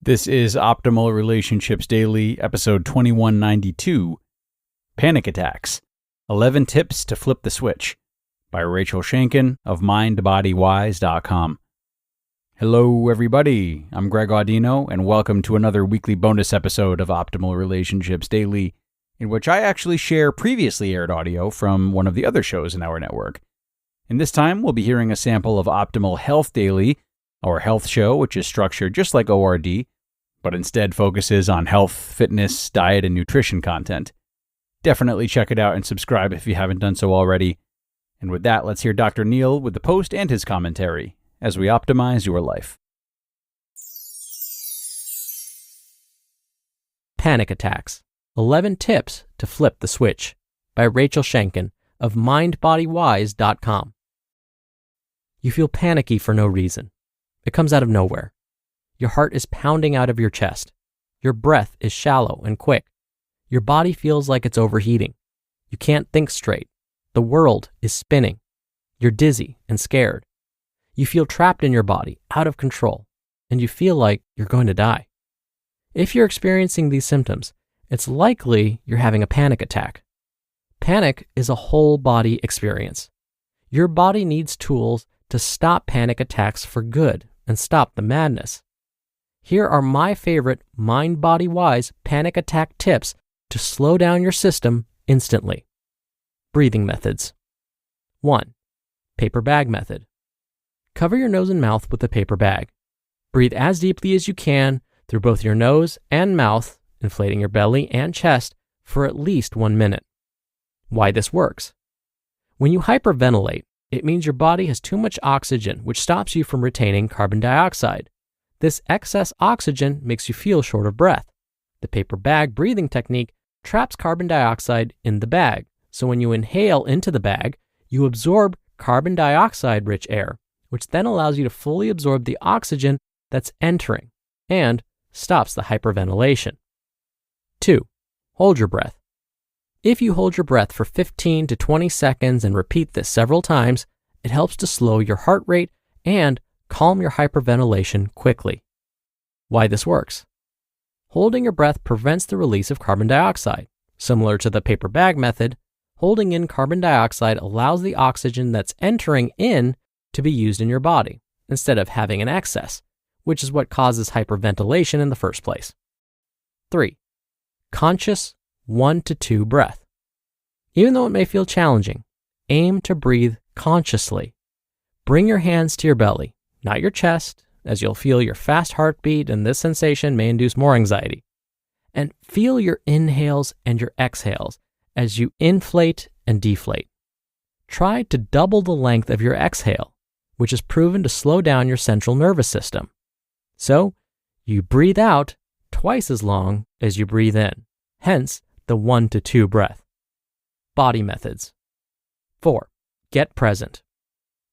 This is Optimal Relationships Daily, episode 2192, Panic Attacks, 11 Tips to Flip the Switch, by Rachel Shanken of MindBodyWise.com. Hello, everybody. I'm Greg Audino, and welcome to another weekly bonus episode of Optimal Relationships Daily, in which I actually share previously aired audio from one of the other shows in our network. And this time, we'll be hearing a sample of Optimal Health Daily, our health show, which is structured just like ORD, but instead focuses on health, fitness, diet, and nutrition content. Definitely check it out and subscribe if you haven't done so already. And with that, let's hear Dr. Neil with the post and his commentary as we optimize your life. Panic Attacks, 11 Tips to Flip the Switch, by Rachel Shanken of MindBodyWise.com. You feel panicky for no reason. It comes out of nowhere. Your heart is pounding out of your chest. Your breath is shallow and quick. Your body feels like it's overheating. You can't think straight. The world is spinning. You're dizzy and scared. You feel trapped in your body, out of control, and you feel like you're going to die. If you're experiencing these symptoms, it's likely you're having a panic attack. Panic is a whole body experience. Your body needs tools to stop panic attacks for good and stop the madness. Here are my favorite MindBodyWise panic attack tips to slow down your system instantly. Breathing methods. 1. Paper bag method. Cover your nose and mouth with a paper bag. Breathe as deeply as you can through both your nose and mouth, inflating your belly and chest for at least 1 minute. Why this works. When you hyperventilate, it means your body has too much oxygen, which stops you from retaining carbon dioxide. This excess oxygen makes you feel short of breath. The paper bag breathing technique traps carbon dioxide in the bag, so when you inhale into the bag, you absorb carbon dioxide-rich air, which then allows you to fully absorb the oxygen that's entering and stops the hyperventilation. 2. Hold your breath. If you hold your breath for 15 to 20 seconds and repeat this several times, it helps to slow your heart rate and calm your hyperventilation quickly. Why this works. Holding your breath prevents the release of carbon dioxide. Similar to the paper bag method, holding in carbon dioxide allows the oxygen that's entering in to be used in your body, instead of having an excess, which is what causes hyperventilation in the first place. 3. Conscious 1 to 2 breath. Even though it may feel challenging, aim to breathe consciously. Bring your hands to your belly, not your chest, as you'll feel your fast heartbeat, and this sensation may induce more anxiety. And feel your inhales and your exhales as you inflate and deflate. Try to double the length of your exhale, which is proven to slow down your central nervous system. So, you breathe out twice as long as you breathe in, hence the 1 to 2 breath. Body methods. 4. Get present.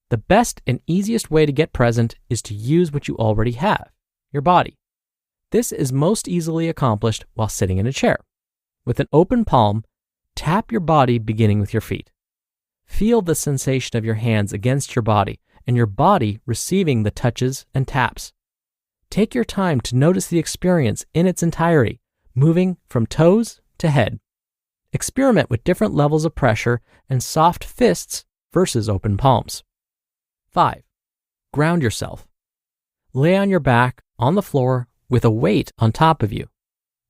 The best and easiest way to get present is to use what you already have, your body. This is most easily accomplished while sitting in a chair. With an open palm, tap your body beginning with your feet. Feel the sensation of your hands against your body and your body receiving the touches and taps. Take your time to notice the experience in its entirety, moving from toes to head. Experiment with different levels of pressure and soft fists versus open palms. 5. Ground yourself. Lay on your back on the floor with a weight on top of you.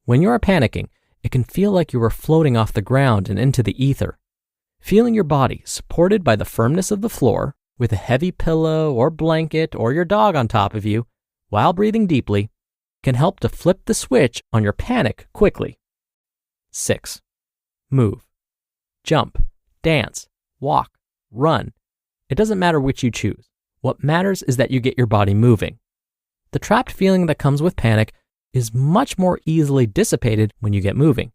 When you are panicking, it can feel like you are floating off the ground and into the ether. Feeling your body supported by the firmness of the floor with a heavy pillow or blanket or your dog on top of you while breathing deeply can help to flip the switch on your panic quickly. 6. Move. Jump, dance, walk, run. It doesn't matter which you choose. What matters is that you get your body moving. The trapped feeling that comes with panic is much more easily dissipated when you get moving.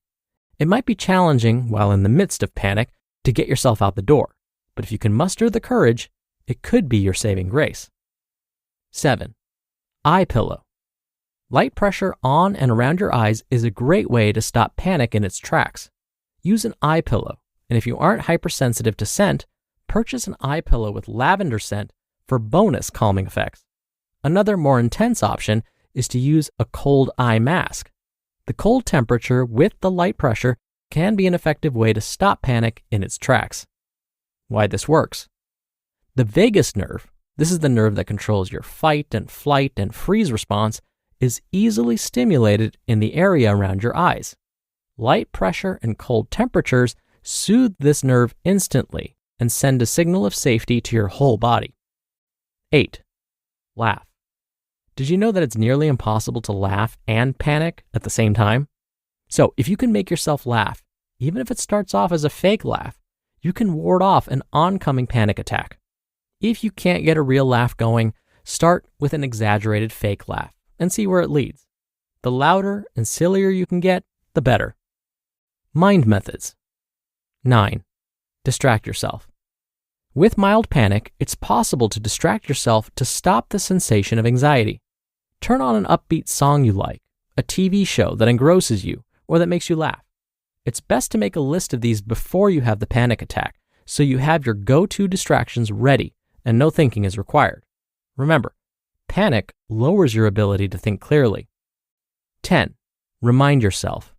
It might be challenging while in the midst of panic to get yourself out the door, but if you can muster the courage, it could be your saving grace. 7. Eye pillow. Light pressure on and around your eyes is a great way to stop panic in its tracks. Use an eye pillow, and if you aren't hypersensitive to scent, purchase an eye pillow with lavender scent for bonus calming effects. Another more intense option is to use a cold eye mask. The cold temperature with the light pressure can be an effective way to stop panic in its tracks. Why this works. The vagus nerve, this is the nerve that controls your fight and flight and freeze response, is easily stimulated in the area around your eyes. Light pressure and cold temperatures soothe this nerve instantly and send a signal of safety to your whole body. 8. Laugh. Did you know that it's nearly impossible to laugh and panic at the same time? So if you can make yourself laugh, even if it starts off as a fake laugh, you can ward off an oncoming panic attack. If you can't get a real laugh going, start with an exaggerated fake laugh and see where it leads. The louder and sillier you can get, the better. Mind methods. 9. Distract yourself. With mild panic, it's possible to distract yourself to stop the sensation of anxiety. Turn on an upbeat song you like, a TV show that engrosses you, or that makes you laugh. It's best to make a list of these before you have the panic attack, so you have your go-to distractions ready and no thinking is required. Remember, panic lowers your ability to think clearly. 10. Remind yourself.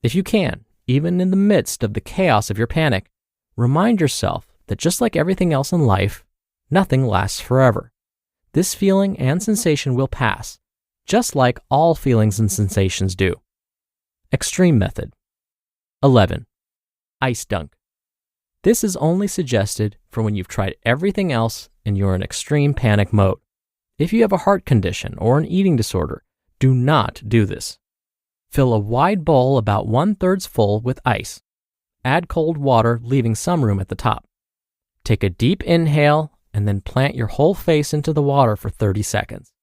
If you can, even in the midst of the chaos of your panic, remind yourself that just like everything else in life, nothing lasts forever. This feeling and sensation will pass, just like all feelings and sensations do. Extreme method. 11. Ice dunk. This is only suggested for when you've tried everything else and you're in extreme panic mode. If you have a heart condition or an eating disorder, do not do this. Fill a wide bowl about 1/3 full with ice. Add cold water, leaving some room at the top. Take a deep inhale and then plant your whole face into the water for 30 seconds.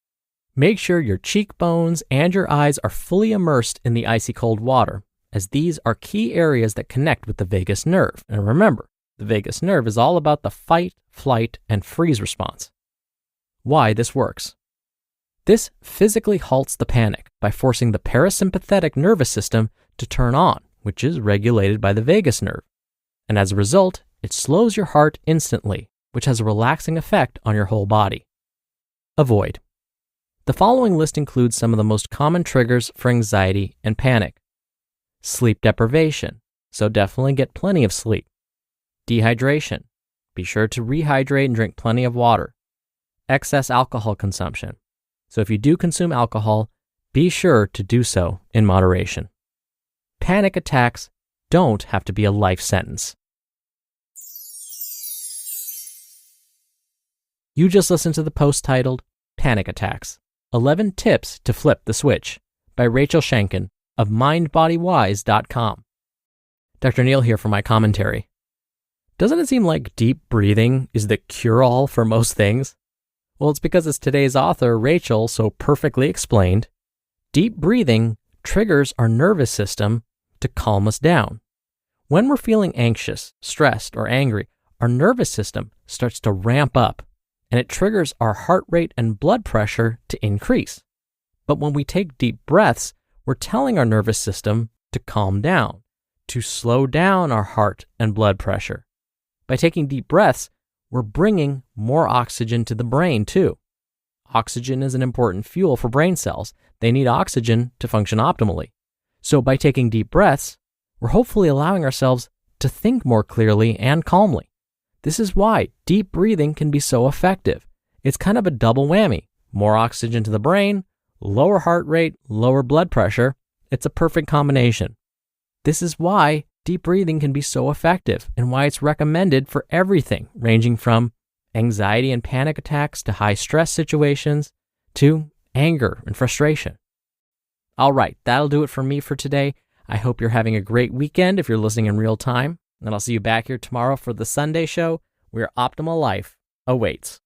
Make sure your cheekbones and your eyes are fully immersed in the icy cold water, as these are key areas that connect with the vagus nerve. And remember, the vagus nerve is all about the fight, flight, and freeze response. Why this works. This physically halts the panic by forcing the parasympathetic nervous system to turn on, which is regulated by the vagus nerve. And as a result, it slows your heart instantly, which has a relaxing effect on your whole body. Avoid. The following list includes some of the most common triggers for anxiety and panic. Sleep deprivation, so definitely get plenty of sleep. Dehydration, be sure to rehydrate and drink plenty of water. Excess alcohol consumption, so if you do consume alcohol, be sure to do so in moderation. Panic attacks don't have to be a life sentence. You just listened to the post titled Panic Attacks, 11 Tips to Flip the Switch by Rachel Shanken of MindBodyWise.com. Dr. Neil here for my commentary. Doesn't it seem like deep breathing is the cure-all for most things? Well, it's because as today's author, Rachel, so perfectly explained, deep breathing triggers our nervous system to calm us down. When we're feeling anxious, stressed, or angry, our nervous system starts to ramp up, and it triggers our heart rate and blood pressure to increase. But when we take deep breaths, we're telling our nervous system to calm down, to slow down our heart and blood pressure. By taking deep breaths, we're bringing more oxygen to the brain too. Oxygen is an important fuel for brain cells. They need oxygen to function optimally. So by taking deep breaths, we're hopefully allowing ourselves to think more clearly and calmly. This is why deep breathing can be so effective. It's kind of a double whammy. More oxygen to the brain, lower heart rate, lower blood pressure. It's a perfect combination. This is why deep breathing can be so effective and why it's recommended for everything, ranging from anxiety and panic attacks to high stress situations to anger and frustration. All right, that'll do it for me for today. I hope you're having a great weekend if you're listening in real time, and I'll see you back here tomorrow for the Sunday show where optimal life awaits.